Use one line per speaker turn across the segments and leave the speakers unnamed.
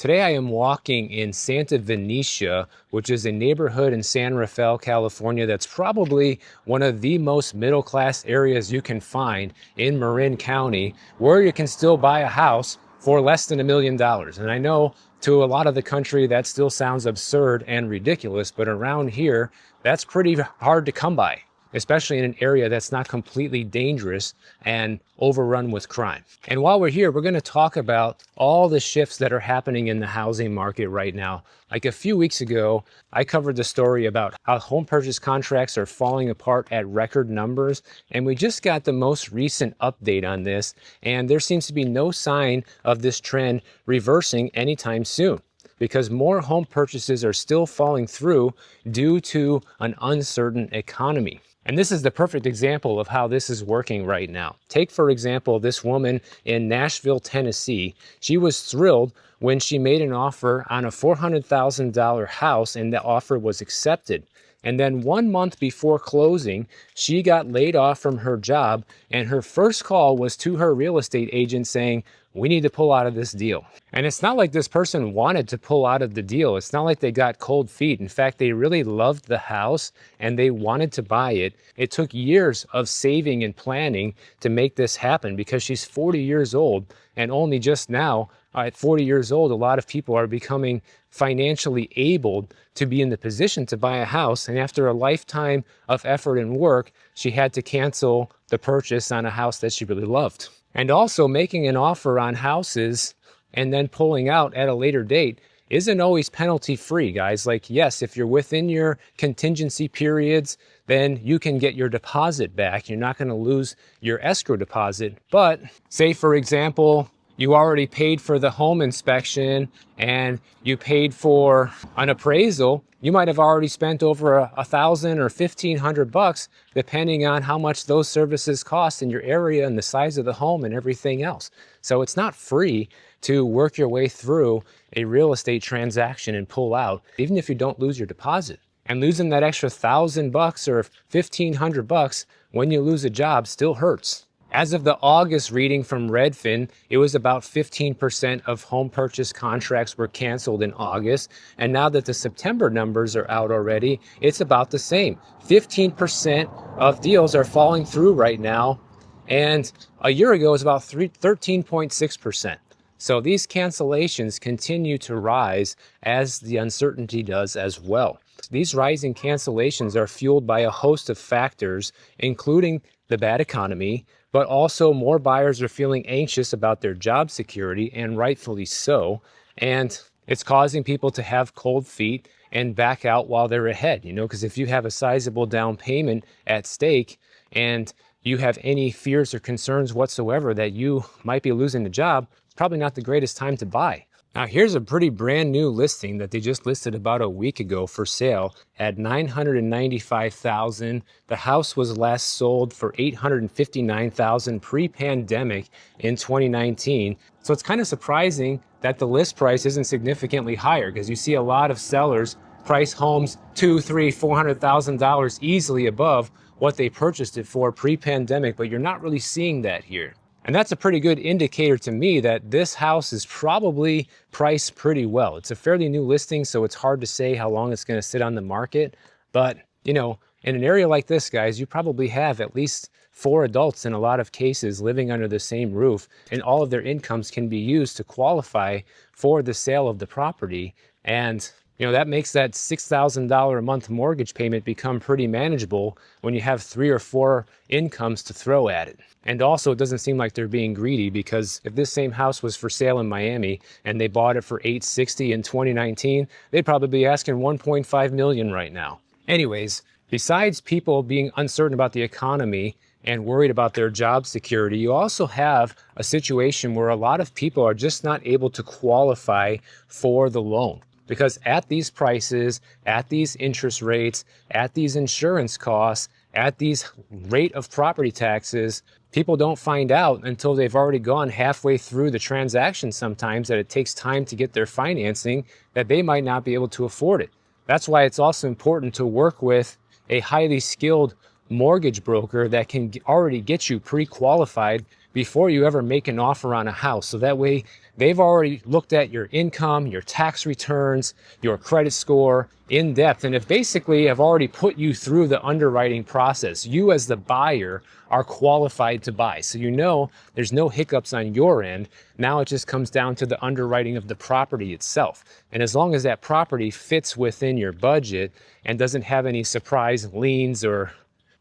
Today I am walking in Santa Venetia, which is a neighborhood in San Rafael, California that's probably one of the most middle-class areas you can find in Marin County, where you can still buy a house for less than $1 million. And I know to a lot of the country that still sounds absurd and ridiculous, but around here, that's pretty hard to come by, especially in an area that's not completely dangerous and overrun with crime. And while we're here, we're going to talk about all the shifts that are happening in the housing market right now. Like a few weeks ago, I covered the story about how home purchase contracts are falling apart at record numbers. And we just got the most recent update on this. And there seems to be no sign of this trend reversing anytime soon, because more home purchases are still falling through due to an uncertain economy. And this is the perfect example of how this is working right now. Take, for example, this woman in Nashville, Tennessee. She was thrilled when she made an offer on a $400,000 house and the offer was accepted. And then 1 month before closing, she got laid off from her job, and her first call was to her real estate agent saying, "We need to pull out of this deal." And it's not like this person wanted to pull out of the deal. It's not like they got cold feet. In fact, they really loved the house and they wanted to buy it. It took years of saving and planning to make this happen, because she's 40 years old, and only just now, at 40 years old, a lot of people are becoming financially able to be in the position to buy a house. And after a lifetime of effort and work, she had to cancel the purchase on a house that she really loved. And also, making an offer on houses and then pulling out at a later date isn't always penalty free, guys. Like, yes, if you're within your contingency periods, then you can get your deposit back. You're not going to lose your escrow deposit. But say, for example, you already paid for the home inspection and you paid for an appraisal. You might have already spent over $1,000 or $1,500, depending on how much those services cost in your area and the size of the home and everything else. So it's not free to work your way through a real estate transaction and pull out, even if you don't lose your deposit. And losing that extra $1,000 or $1,500 when you lose a job still hurts. As of the August reading from Redfin, it was about 15% of home purchase contracts were canceled in August. And now that the September numbers are out already, it's about the same. 15% of deals are falling through right now. And a year ago, it was about 13.6%. So these cancellations continue to rise as the uncertainty does as well. These rising cancellations are fueled by a host of factors, including the bad economy, but also more buyers are feeling anxious about their job security, and rightfully so. And it's causing people to have cold feet and back out while they're ahead, because if you have a sizable down payment at stake and you have any fears or concerns whatsoever that you might be losing the job, it's probably not the greatest time to buy. Now, here's a pretty brand new listing that they just listed about a week ago for sale at $995,000. The house was last sold for $859,000 pre-pandemic in 2019. So it's kind of surprising that the list price isn't significantly higher, because you see a lot of sellers price homes $200,000, $300,000, $400,000 easily above what they purchased it for pre-pandemic, but you're not really seeing that here. And that's a pretty good indicator to me that this house is probably priced pretty well. It's a fairly new listing, so it's hard to say how long it's going to sit on the market. But, in an area like this, guys, you probably have at least 4 adults in a lot of cases living under the same roof, and all of their incomes can be used to qualify for the sale of the property. And that makes that $6,000 a month mortgage payment become pretty manageable when you have 3 or 4 incomes to throw at it. And also, it doesn't seem like they're being greedy, because if this same house was for sale in Miami and they bought it for $860,000 in 2019, they'd probably be asking $1.5 million right now. Anyways, besides people being uncertain about the economy and worried about their job security, you also have a situation where a lot of people are just not able to qualify for the loan. Because at these prices, at these interest rates, at these insurance costs, at these rate of property taxes, people don't find out until they've already gone halfway through the transaction sometimes that it takes time to get their financing, that they might not be able to afford it. That's why it's also important to work with a highly skilled mortgage broker that can already get you pre-qualified before you ever make an offer on a house. So that way they've already looked at your income, your tax returns, your credit score in depth, and have basically have already put you through the underwriting process. You as the buyer are qualified to buy. So you know there's no hiccups on your end. Now it just comes down to the underwriting of the property itself. And as long as that property fits within your budget and doesn't have any surprise liens or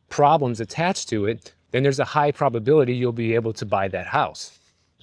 problems attached to it, then there's a high probability you'll be able to buy that house.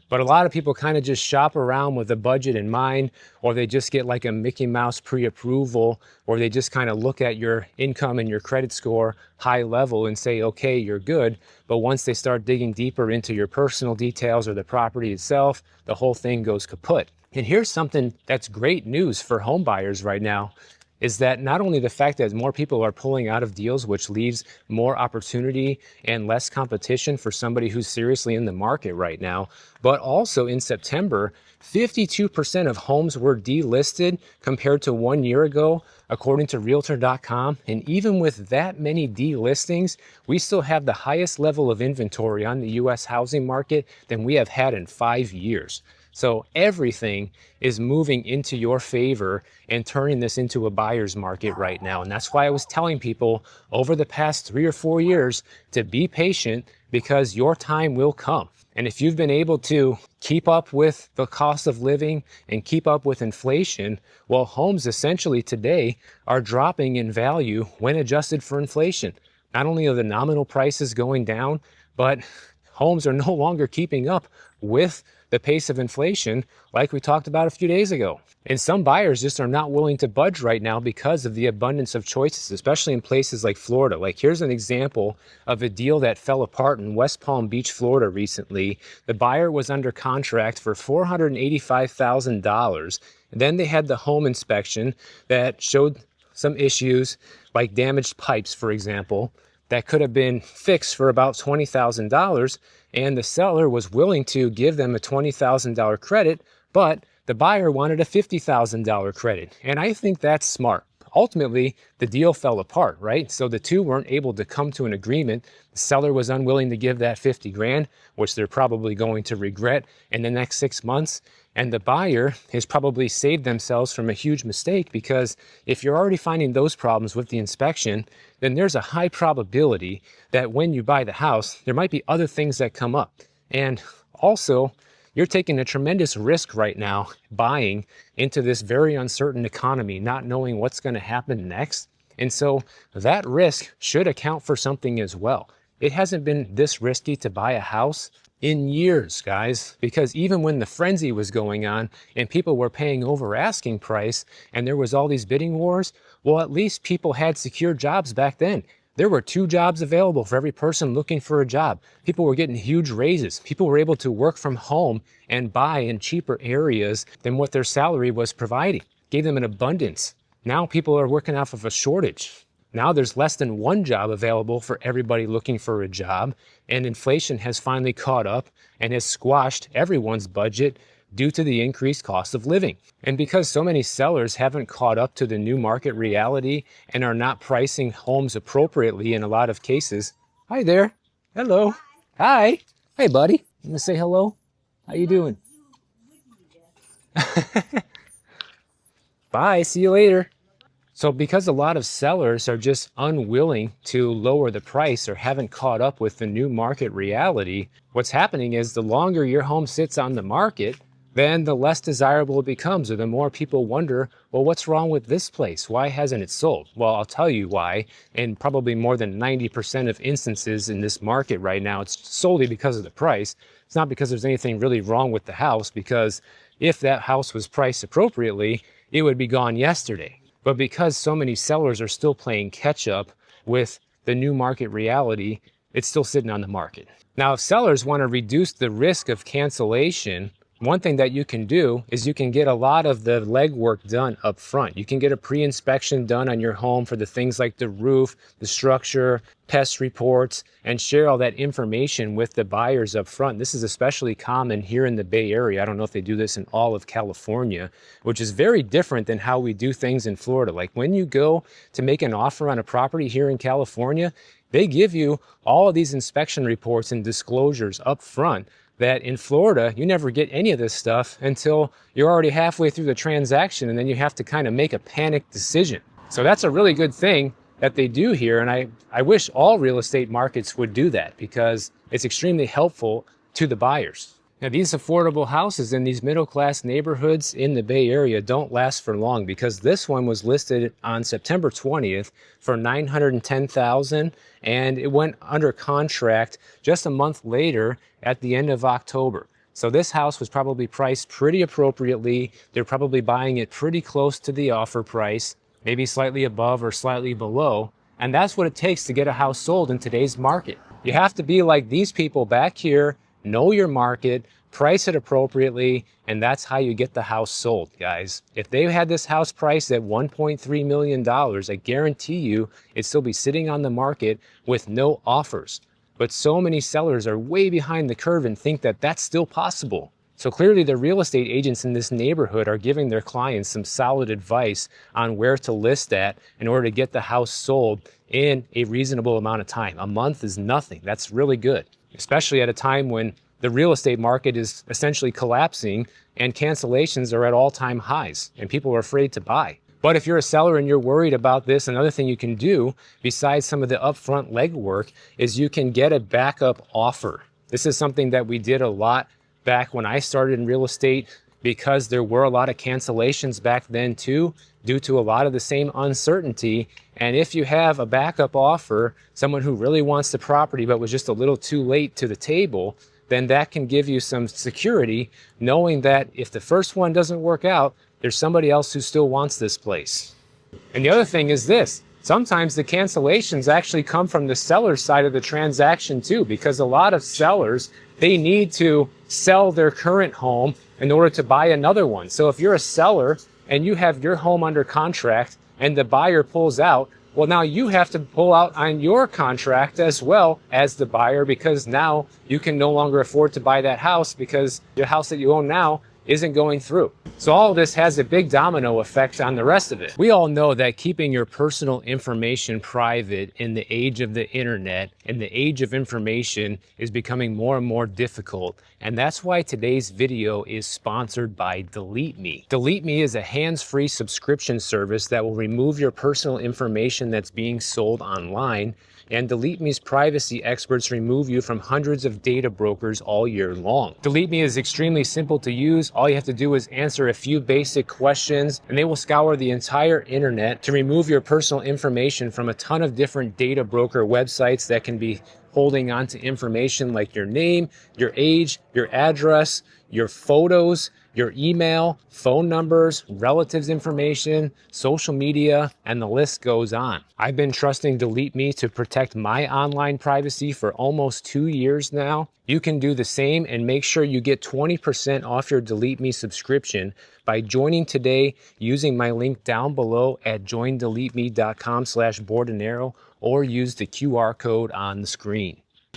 But a lot of people kind of just shop around with a budget in mind, or they just get like a Mickey Mouse pre-approval, or they just kind of look at your income and your credit score high level and say, okay, you're good. But once they start digging deeper into your personal details or the property itself, the whole thing goes kaput. And here's something that's great news for home buyers right now, is that not only the fact that more people are pulling out of deals, which leaves more opportunity and less competition for somebody who's seriously in the market right now, but also in September, 52% of homes were delisted compared to 1 year ago, according to Realtor.com. And even with that many delistings, we still have the highest level of inventory on the US housing market than we have had in 5 years. So everything is moving into your favor and turning this into a buyer's market right now. And that's why I was telling people over the past 3 or 4 years to be patient, because your time will come. And if you've been able to keep up with the cost of living and keep up with inflation, well, homes essentially today are dropping in value when adjusted for inflation. Not only are the nominal prices going down, but homes are no longer keeping up with the pace of inflation like we talked about a few days ago. And some buyers just are not willing to budge right now because of the abundance of choices, especially in places like Florida. Like here's an example of a deal that fell apart in West Palm Beach, Florida recently. The buyer was under contract for $485,000. Then they had the home inspection that showed some issues like damaged pipes, for example, that could have been fixed for about $20,000, and the seller was willing to give them a $20,000 credit, but the buyer wanted a $50,000 credit. And I think that's smart. Ultimately, the deal fell apart, right? So the two weren't able to come to an agreement. The seller was unwilling to give that 50 grand, which they're probably going to regret in the next 6 months. And the buyer has probably saved themselves from a huge mistake, because if you're already finding those problems with the inspection, then there's a high probability that when you buy the house, there might be other things that come up. And also, you're taking a tremendous risk right now buying into this very uncertain economy, not knowing what's going to happen next. And so that risk should account for something as well. It hasn't been this risky to buy a house in years, guys, because even when the frenzy was going on and people were paying over asking price and there was all these bidding wars, well, at least people had secure jobs back then. There were 2 jobs available for every person looking for a job. People were getting huge raises. People were able to work from home and buy in cheaper areas than what their salary was providing. Gave them an abundance. Now people are working off of a shortage. Now there's less than 1 job available for everybody looking for a job, and inflation has finally caught up and has squashed everyone's budget due to the increased cost of living. And because so many sellers haven't caught up to the new market reality and are not pricing homes appropriately in a lot of cases. Hi there. Hello. Hi. Hey, buddy. You want to say hello? How you doing? Bye. See you later. So because a lot of sellers are just unwilling to lower the price or haven't caught up with the new market reality, what's happening is the longer your home sits on the market, then the less desirable it becomes, or the more people wonder, well, what's wrong with this place? Why hasn't it sold? Well, I'll tell you why. In probably more than 90% of instances in this market right now, it's solely because of the price. It's not because there's anything really wrong with the house, because if that house was priced appropriately, it would be gone yesterday. But because so many sellers are still playing catch up with the new market reality, it's still sitting on the market. Now, if sellers want to reduce the risk of cancellation, one thing that you can do is you can get a lot of the legwork done up front. You can get a pre-inspection done on your home for the things like the roof, the structure, pest reports, and share all that information with the buyers up front. This is especially common here in the Bay Area. I don't know if they do this in all of California, which is very different than how we do things in Florida. Like when you go to make an offer on a property here in California, they give you all of these inspection reports and disclosures up front that in Florida, you never get any of this stuff until you're already halfway through the transaction, and then you have to kind of make a panic decision. So that's a really good thing that they do here, and I wish all real estate markets would do that because it's extremely helpful to the buyers. Now, these affordable houses in these middle-class neighborhoods in the Bay Area don't last for long, because this one was listed on September 20th for $910,000, and it went under contract just a month later at the end of October. So this house was probably priced pretty appropriately. They're probably buying it pretty close to the offer price, maybe slightly above or slightly below. And that's what it takes to get a house sold in today's market. You have to be like these people back here, know your market, price it appropriately, and that's how you get the house sold, guys. If they had this house priced at $1.3 million, I guarantee you it'd still be sitting on the market with no offers. But so many sellers are way behind the curve and think that that's still possible. So clearly the real estate agents in this neighborhood are giving their clients some solid advice on where to list at in order to get the house sold in a reasonable amount of time. A month is nothing. That's really good, especially at a time when the real estate market is essentially collapsing and cancellations are at all-time highs and people are afraid to buy. But if you're a seller and you're worried about this, another thing you can do besides some of the upfront legwork is you can get a backup offer. This is something that we did a lot back when I started in real estate, because there were a lot of cancellations back then too, due to a lot of the same uncertainty. And if you have a backup offer, someone who really wants the property but was just a little too late to the table, then that can give you some security, knowing that if the first one doesn't work out, there's somebody else who still wants this place. And the other thing is this: sometimes the cancellations actually come from the seller's side of the transaction too, because a lot of sellers, they need to sell their current home in order to buy another one. So if you're a seller and you have your home under contract and the buyer pulls out, well, now you have to pull out on your contract as well as the buyer, because now you can no longer afford to buy that house because the house that you own now isn't going through. So all of this has a big domino effect on the rest of it. We all know that keeping your personal information private in the age of the internet and the age of information is becoming more and more difficult. And that's why today's video is sponsored by Delete Me. Delete Me is a hands-free subscription service that will remove your personal information that's being sold online. And Delete Me's privacy experts remove you from hundreds of data brokers all year long. Delete Me is extremely simple to use. All you have to do is answer a few basic questions, and they will scour the entire internet to remove your personal information from a ton of different data broker websites that can be holding on to information like your name, your age, your address, your photos, your email, phone numbers, relatives information, social media, and the list goes on. I've been trusting Delete Me to protect my online privacy for almost 2 years now. You can do the same and make sure you get 20% off your Delete Me subscription by joining today using my link down below at joindeleteme.com/boardandarrow, or use the QR code on the screen.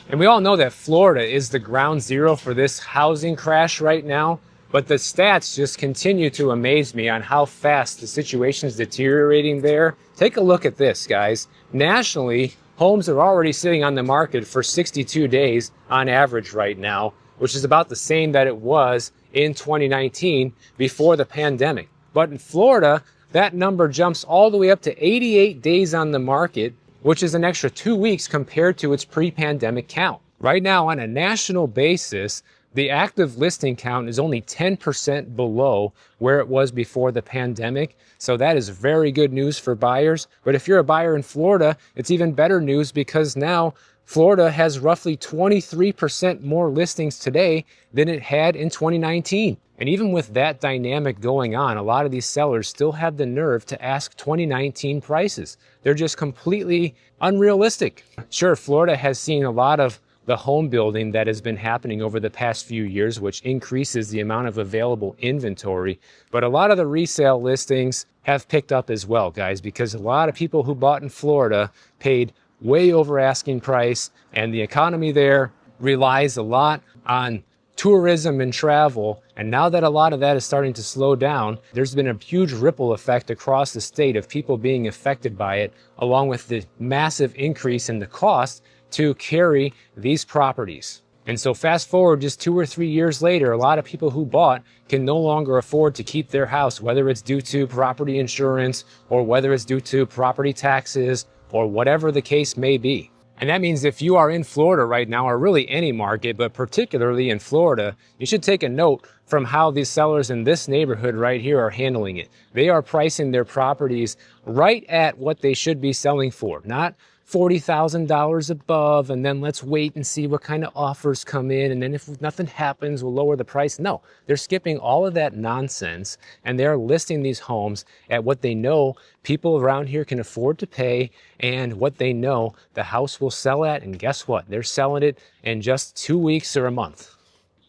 And we all know that Florida is the ground zero for this housing crash right now. But the stats just continue to amaze me on how fast the situation is deteriorating there. Take a look at this, guys. Nationally, homes are already sitting on the market for 62 days on average right now, which is about the same that it was in 2019 before the pandemic. But in Florida, that number jumps all the way up to 88 days on the market, which is an extra 2 weeks compared to its pre-pandemic count. Right now, on a national basis, the active listing count is only 10% below where it was before the pandemic. So that is very good news for buyers. But if you're a buyer in Florida, it's even better news, because now Florida has roughly 23% more listings today than it had in 2019. And even with that dynamic going on, a lot of these sellers still have the nerve to ask 2019 prices. They're just completely unrealistic. Sure, Florida has seen a lot of the home building that has been happening over the past few years, which increases the amount of available inventory. But a lot of the resale listings have picked up as well, guys, because a lot of people who bought in Florida paid way over asking price, and the economy there relies a lot on tourism and travel. And now that a lot of that is starting to slow down, there's been a huge ripple effect across the state of people being affected by it, along with the massive increase in the cost to carry these properties. And so fast forward just 2 or 3 years later, a lot of people who bought can no longer afford to keep their house, whether it's due to property insurance or whether it's due to property taxes or whatever the case may be. And that means if you are in Florida right now, or really any market, but particularly in Florida, you should take a note from how these sellers in this neighborhood right here are handling it. They are pricing their properties right at what they should be selling for, not $40,000 above, and then let's wait and see what kind of offers come in, and then if nothing happens, we'll lower the price. No, they're skipping all of that nonsense, and they're listing these homes at what they know people around here can afford to pay and what they know the house will sell at. And guess what? They're selling it in just 2 weeks or a month.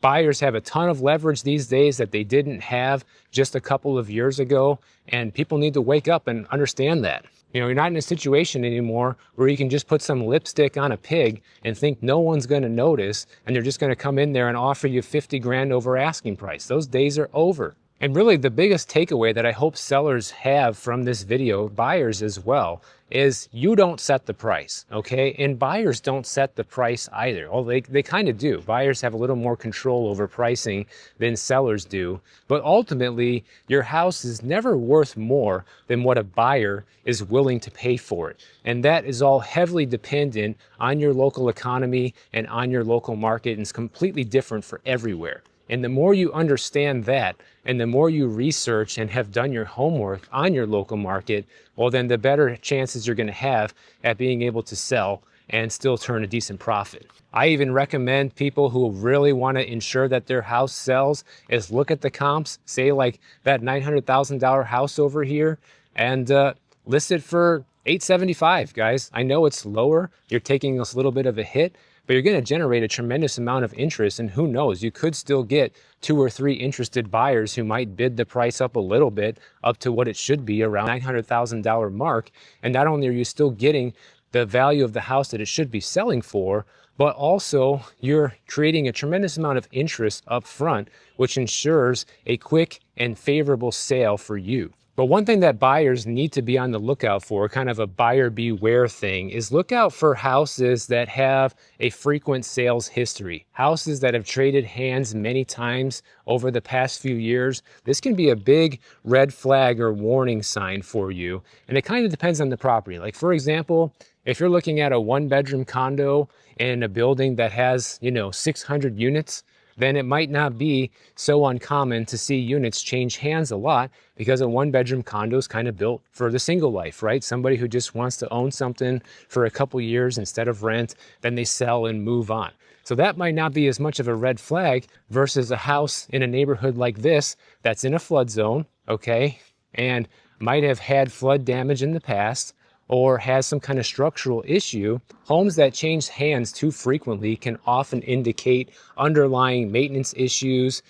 Buyers have a ton of leverage these days that they didn't have just a couple of years ago, and people need to wake up and understand that. You know, you're not in a situation anymore where you can just put some lipstick on a pig and think no one's going to notice, and they're just going to come in there and offer you 50 grand over asking price. Those days are over. And really the biggest takeaway that I hope sellers have from this video, buyers as well, is you don't set the price, okay? And buyers don't set the price either. Well, they kind of do. Buyers have a little more control over pricing than sellers do. But ultimately, your house is never worth more than what a buyer is willing to pay for it. And that is all heavily dependent on your local economy and on your local market, and it's completely different for everywhere. And the more you understand that, and the more you research and have done your homework on your local market, well, then the better chances you're going to have at being able to sell and still turn a decent profit. I even recommend people who really want to ensure that their house sells is look at the comps, say like that $900,000 house over here, and list it for $875, guys. I know it's lower. You're taking a little bit of a hit, but you're going to generate a tremendous amount of interest, and who knows, you could still get 2 or 3 interested buyers who might bid the price up a little bit up to what it should be, around $900,000 mark. And not only are you still getting the value of the house that it should be selling for, but also you're creating a tremendous amount of interest up front, which ensures a quick and favorable sale for you. But one thing that buyers need to be on the lookout for, kind of a buyer beware thing, is look out for houses that have a frequent sales history. Houses that have traded hands many times over the past few years. This can be a big red flag or warning sign for you. And it kind of depends on the property. Like for example, if you're looking at a 1-bedroom condo in a building that has, 600 units, then it might not be so uncommon to see units change hands a lot, because a 1-bedroom condo is kind of built for the single life, right? Somebody who just wants to own something for a couple years instead of rent, then they sell and move on. So that might not be as much of a red flag versus a house in a neighborhood like this that's in a flood zone, okay, and might have had flood damage in the past, or has some kind of structural issue. Homes that change hands too frequently can often indicate underlying maintenance issues,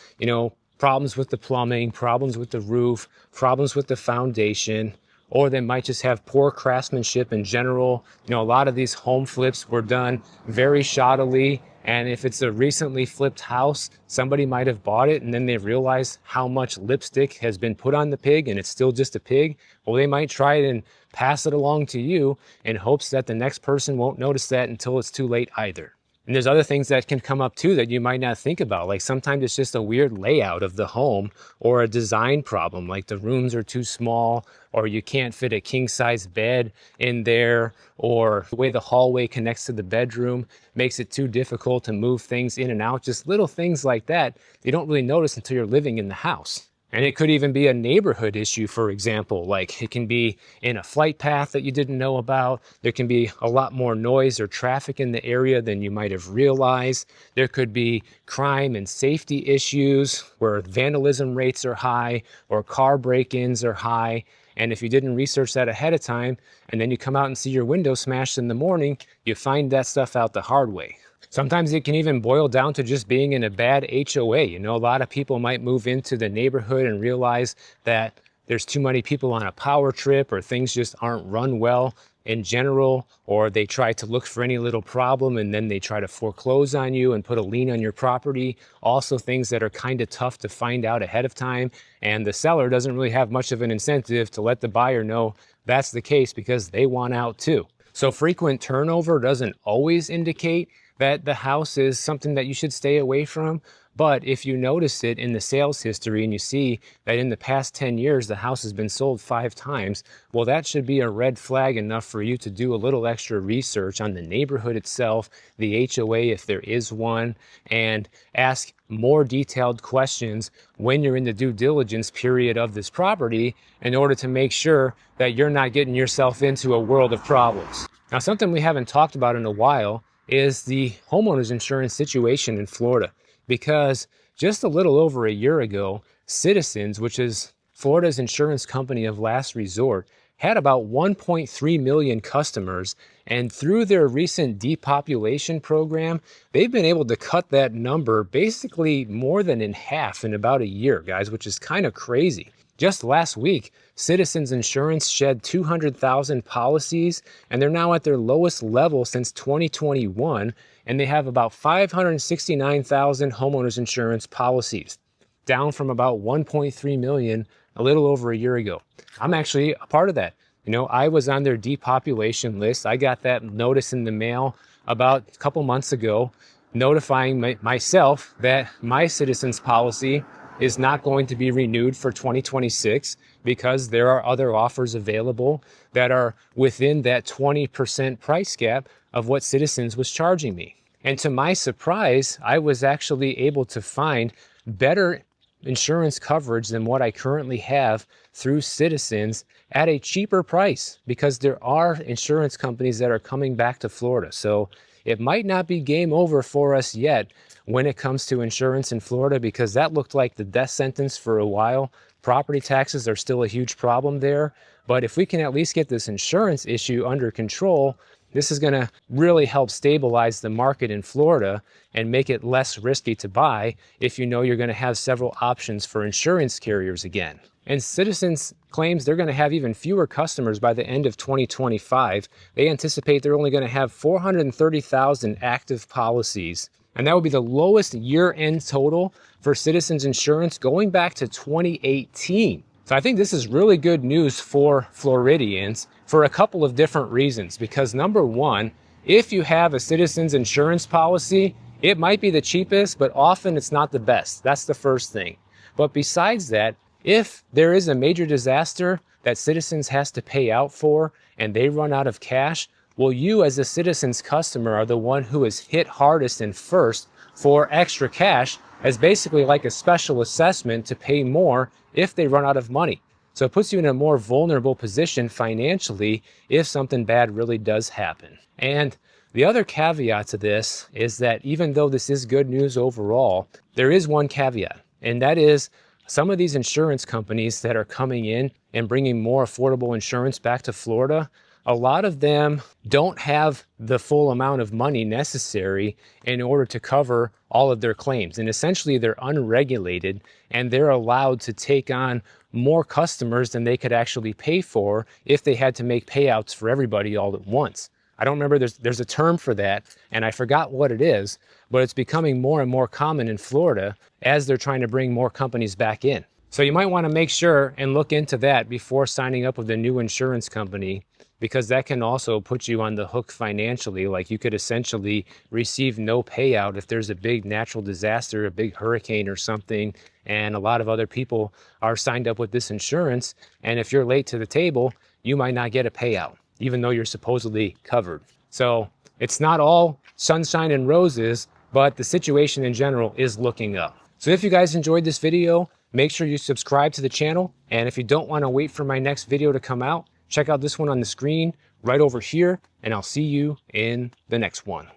problems with the plumbing, problems with the roof, problems with the foundation, or they might just have poor craftsmanship in general. A lot of these home flips were done very shoddily, and if it's a recently flipped house, somebody might have bought it and then they realize how much lipstick has been put on the pig and it's still just a pig. Well, they might try it and pass it along to you in hopes that the next person won't notice that until it's too late either. And there's other things that can come up too that you might not think about. Like sometimes it's just a weird layout of the home or a design problem, like the rooms are too small, or you can't fit a king size bed in there, or the way the hallway connects to the bedroom makes it too difficult to move things in and out. Just little things like that you don't really notice until you're living in the house. And it could even be a neighborhood issue, for example, like it can be in a flight path that you didn't know about. There can be a lot more noise or traffic in the area than you might have realized. There could be crime and safety issues where vandalism rates are high or car break-ins are high. And if you didn't research that ahead of time, and then you come out and see your window smashed in the morning, you find that stuff out the hard way. Sometimes it can even boil down to just being in a bad HOA. A lot of people might move into the neighborhood and realize that there's too many people on a power trip, or things just aren't run well in general, or they try to look for any little problem and then they try to foreclose on you and put a lien on your property. Also things that are kind of tough to find out ahead of time, and the seller doesn't really have much of an incentive to let the buyer know that's the case because they want out too. So frequent turnover doesn't always indicate that the house is something that you should stay away from. But if you notice it in the sales history and you see that in the past 10 years, the house has been sold 5 times, well, that should be a red flag enough for you to do a little extra research on the neighborhood itself, the HOA if there is one, and ask more detailed questions when you're in the due diligence period of this property in order to make sure that you're not getting yourself into a world of problems. Now, something we haven't talked about in a while is the homeowners insurance situation in Florida, because just a little over a year ago, Citizens, which is Florida's insurance company of last resort, had about 1.3 million customers, and through their recent depopulation program, they've been able to cut that number basically more than in half in about a year, guys, which is kind of crazy. Just last week, Citizens Insurance shed 200,000 policies, and they're now at their lowest level since 2021, and they have about 569,000 homeowners insurance policies, down from about 1.3 million a little over a year ago. I'm actually a part of that. You know, I was on their depopulation list. I got that notice in the mail about a couple months ago, notifying myself that my Citizens policy is not going to be renewed for 2026 because there are other offers available that are within that 20% price gap of what Citizens was charging me. And to my surprise, I was actually able to find better insurance coverage than what I currently have through Citizens at a cheaper price, because there are insurance companies that are coming back to Florida. So it might not be game over for us yet when it comes to insurance in Florida, because that looked like the death sentence for a while. Property taxes are still a huge problem there. But if we can at least get this insurance issue under control, this is going to really help stabilize the market in Florida and make it less risky to buy if you know you're going to have several options for insurance carriers again. And Citizens claims they're going to have even fewer customers by the end of 2025. They anticipate they're only going to have 430,000 active policies. And that would be the lowest year-end total for Citizens Insurance going back to 2018. So I think this is really good news for Floridians for a couple of different reasons. Because number one, if you have a Citizens Insurance policy, it might be the cheapest, but often it's not the best. That's the first thing. But besides that, if there is a major disaster that Citizens has to pay out for and they run out of cash, well, you as a Citizens customer are the one who is hit hardest and first for extra cash, as basically like a special assessment to pay more if they run out of money. So it puts you in a more vulnerable position financially if something bad really does happen. And the other caveat to this is that even though this is good news overall, there is one caveat, and that is some of these insurance companies that are coming in and bringing more affordable insurance back to Florida, a lot of them don't have the full amount of money necessary in order to cover all of their claims. And essentially they're unregulated and they're allowed to take on more customers than they could actually pay for if they had to make payouts for everybody all at once. I don't remember, there's a term for that, and I forgot what it is, but it's becoming more and more common in Florida as they're trying to bring more companies back in. So you might want to make sure and look into that before signing up with a new insurance company, because that can also put you on the hook financially. Like you could essentially receive no payout if there's a big natural disaster, a big hurricane or something, and a lot of other people are signed up with this insurance. And if you're late to the table, you might not get a payout, even though you're supposedly covered. So it's not all sunshine and roses, but the situation in general is looking up. So if you guys enjoyed this video, make sure you subscribe to the channel. And if you don't want to wait for my next video to come out, check out this one on the screen right over here, and I'll see you in the next one.